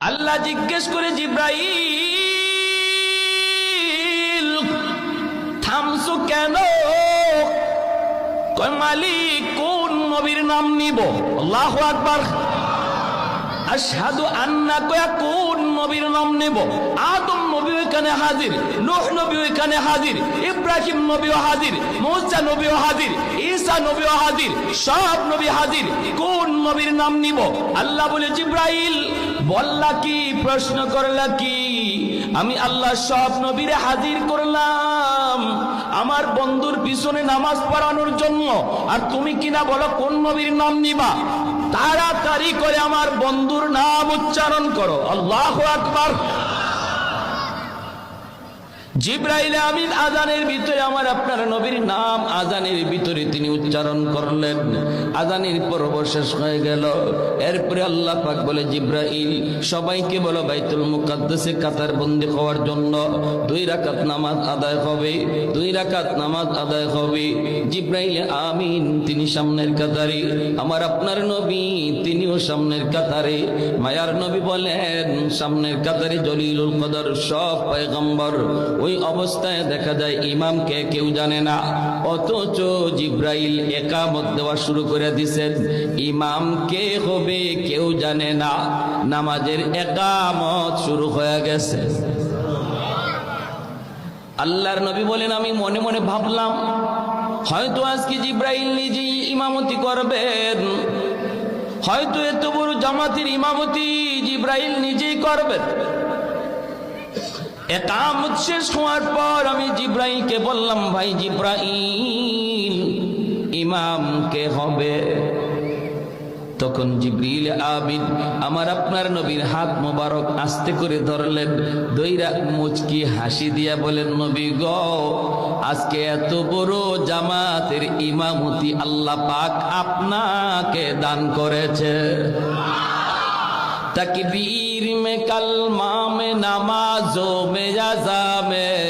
আল্লাহ জিজ্ঞেস করে, জিব্রাইল থামছো কেন? কয় মালিক কোন নবীর নাম নিব? আল্লাহু আকবার। আশহাদু আন্না, কয়া কোন নবীর নাম নেব? আদম নবী এখানে হাজির, নূহ নবী এখানে হাজির, ইব্রাহিম নবীও হাজির, মুসা নবীও হাজির, ঈসা নবীও হাজির, সব নবী হাজির। কোন নবীর নাম নিব? আল্লাহ বলে, জিব্রাইল বললা কি, প্রশ্ন করলা কি? আমি আল্লাহ সব নবীরে হাজির করলাম আমার বন্ধুর পিছনে নামাজ পড়ানোর জন্য, আর তুমি কিনা বলো কোন নবীর নাম নিবা? তাড়াতাড়ি করে আমার বন্ধুর নাম উচ্চারণ করো। আল্লাহু আকবার। জিব্রাইল আমিন আযানের ভিতরে আমার আপনার নবীর নাম আযানের ভিতরে তিনি উচ্চারণ করলেন। আযানের পর্ব শেষ হয়ে গেল। এরপরে আল্লাহ পাক বলে, জিব্রাইল সবাইকে বলো বাইতুল মুকাদ্দাসে কাতার বন্দী হওয়ার জন্য 2 রাকাত নামাজ আদায় হবে, 2 রাকাত নামাজ আদায় হবে। জিব্রাইল আমিন তিনি সামনের কাতারে, আমার আপনার নবী তিনিও সামনের কাতারে। মায়ার নবী বলেন, সামনের কাতারে জলিলুল কদর সব পয়গম্বর। ওই অবস্থায় দেখা যায় ইমামকে কেউ জানে না, অথচ জিব্রাইল একামত দেওয়া শুরু করে দিছেন। ইমাম কে হবে কেউ জানে না, নামাজের একামত শুরু হয়ে গেছে। আল্লাহর নবী বলেন, আমি মনে মনে ভাবলাম হয়তো আজকে জিব্রাইল নিজেই ইমামতি করবেন, হয়তো এত বড় জামাতের ইমামতি জিব্রাইল নিজেই করবেন। একামত শেষ হওয়ার পর আমি জিব্রাইলকে বললাম, ভাই জিব্রাইল ইমাম কে হবে? তখন জিবরিল আমিন আমার আপনার নবীর হাত মোবারক আস্তে করে ধরলেন, দইরা মুচকি হাসি দিয়া বলেন, নবী গো, আজকে এত বড় জামাতের ইমামতি আল্লাহ পাক আপনাকে দান করেছে। तकबीर में कलमा में नमाजों में अज़ा में,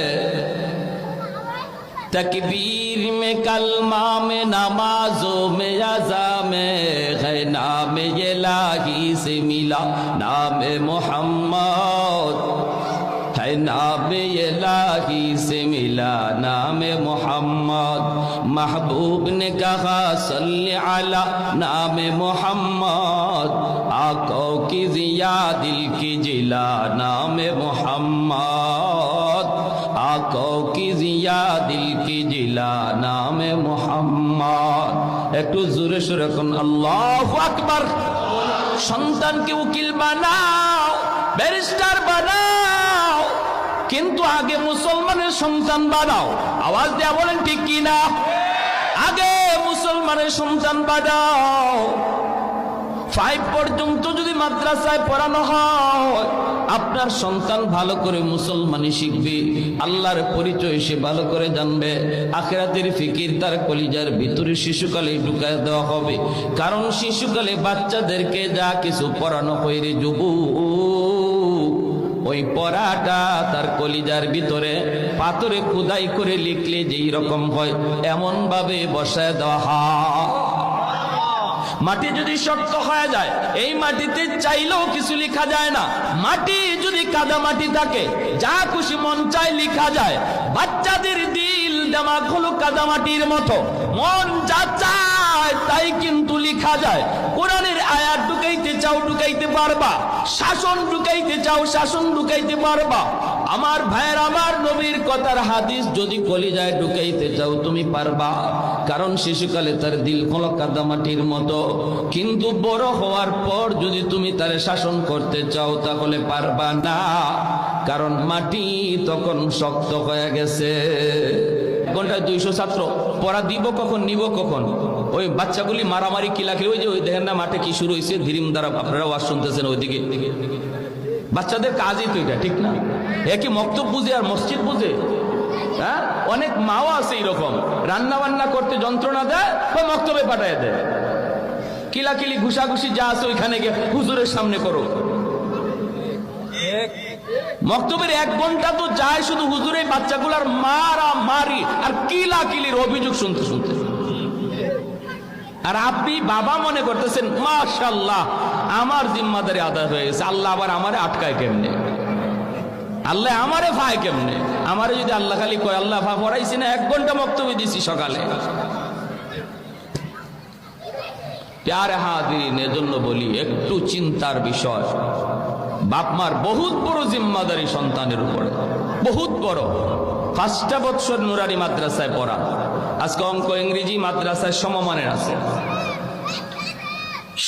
तकबीर में कलमा में नमाजों में अज़ा में है नाम इलाही से मिला नाम मोहम्मद, है नाम इलाही से मिला नाम मोहम्मद। महबूब ने कहा सल्ले अला नाम मोहम्मद, आंखों की जिया दिल की जिला नाम मोहम्मद, आंखों की जिया दिल की जिला नाम मोहम्मद। একটু জোরে সুরে কোন আল্লাহু আকবার। সন্তানকে উকিল বানাও, ব্যারিস্টার বানাও, কিন্তু আগে মুসলমানের সন্তান বানাও। আওয়াজ দেয়া বলেন ঠিক কি না? আগে মুসলমানের সন্তান বানাও। 5 পর্যন্ত যদি মাদ্রাসায় পড়ানো হয়, আপনার সন্তান ভালো করে মুসলমানি শিখবে, আল্লাহর পরিচয় সে ভালো করে জানবে, আখিরাতের ফিকির তার কলিজার ভিতরে শিশুকালে ঢুকায় দেওয়া হবে। কারণ শিশুকালে বাচ্চাদেরকে যা কিছু পড়ানো হয় রে যুবক, ওই পড়াটা তার কলিজার ভিতরে পাথরে খোদাই করে লিখলে যেই রকম হয় এমন ভাবে বসায় দেওয়া হয়। মাটি যদি শক্ত হয়ে যায়, এই মাটিতে চাইলেও কিছু লেখা যায় না। মাটি যদি কাদা মাটি থাকে, যা খুশি মন চায় লেখা যায়। বাচ্চাদের দিল দিমাগ হলো কাদা মাটির মতো, মন যা চায় তাই কিন্তু লেখা যায়। কোরআনের আয়াত ঢুকাইতে চাও ঢুকাইতে পারবা, শাসন ঢুকাইতে চাও শাসন ঢুকাইতে পারবা। আমার ভাইয়ের, আমার নবীর কথার হাদিস যদি কলিজায় ঢুকাইতে চাও তুমি পারবা। কারণ শিশুকালে তার দিল হলো কাদামাটির মতো, কিন্তু বড় হওয়ার পর যদি তুমি তারে শাসন করতে চাও তাহলে পারবা না, কারণ মাটি তখন শক্ত হয়ে গেছে। ঘন্টায় 200 ছাত্র, পড়া দিব কখন নিব কখন? ওই বাচ্চাগুলি মারামারি কিলাকিলি, ওই যে ওই দেখেন না মাঠে কি শুরু হয়েছে, ধীরিম দ্বারা আপনারা ওয়াজ শুনতেছেন ওইদিকে। বাচ্চাদের কাজই তো এটা, ঠিক না? একই মক্তব বুঝে আর মসজিদ বুঝে। হ্যাঁ, অনেক মাও আছে এরকম, রান্না বান্না করতে যন্ত্রণা দেয় বা মক্তবে পাঠায় দেয়। কিলাকিলি ঘুষাঘুষি যা আছে ওইখানে গিয়ে হুজুরের সামনে করো। মক্তবের 1 ঘন্টা তো যায় শুধু হুজুরের বাচ্চাগুলার মারা মারি আর কিলাকিলির অভিযোগ শুনতে শুনতে। আর আপনি বাবা মনে করতেছেন মাশাআল্লাহ আমার জিম্মাদারি আদায় হয়ে গেছে। আল্লাহ আবার আমারে আটকায় কেমনে? আল্লাহ আমারে ফায় কেমনে? আমারে যদি আল্লাহ খালি কয় আল্লাহ ফা পড়াইছি না, 1 ঘন্টা বক্তব্য দিছি সকালে। প্যারে হাজিরিন, এজন্য বলি একটু চিন্তার বিষয়। বাপ মার বহুত বড় জিম্মাদারি সন্তানের উপরে, বহুত বড়। 5টা বছর নুরানি মাদ্রাসায় পড়া, আজকে অঙ্ক ইংরেজি মাদ্রাসায় সমমানের আছে,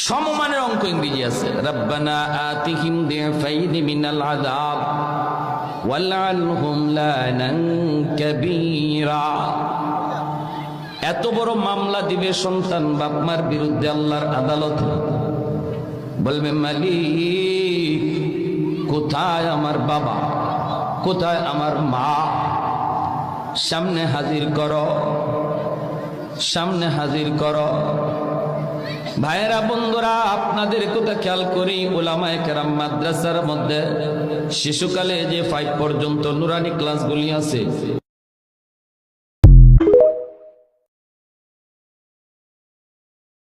সমমানের অঙ্ক ইংরেজি আছে। রব্বানা আতিহিম দিফাইনি মিনাল আযাব ওয়ালআনহুম লানান কাবীরা। এত বড় মামলা দিবে সন্তান বাপ মার বিরুদ্ধে আল্লাহর আদালতে, বলবে মালিক কোথায় আমার বাবা, কোথায় আমার মা? সামনে হাজির করো, সামনে হাজির করো। ভাইয়েরা বন্ধুরা, আপনাদের কথা খেয়াল করি, উলামায়ে কেরাম মাদ্রাসার মধ্যে শিশুকালে যে 5 পর্যন্ত নুরানি ক্লাসগুলি আছে,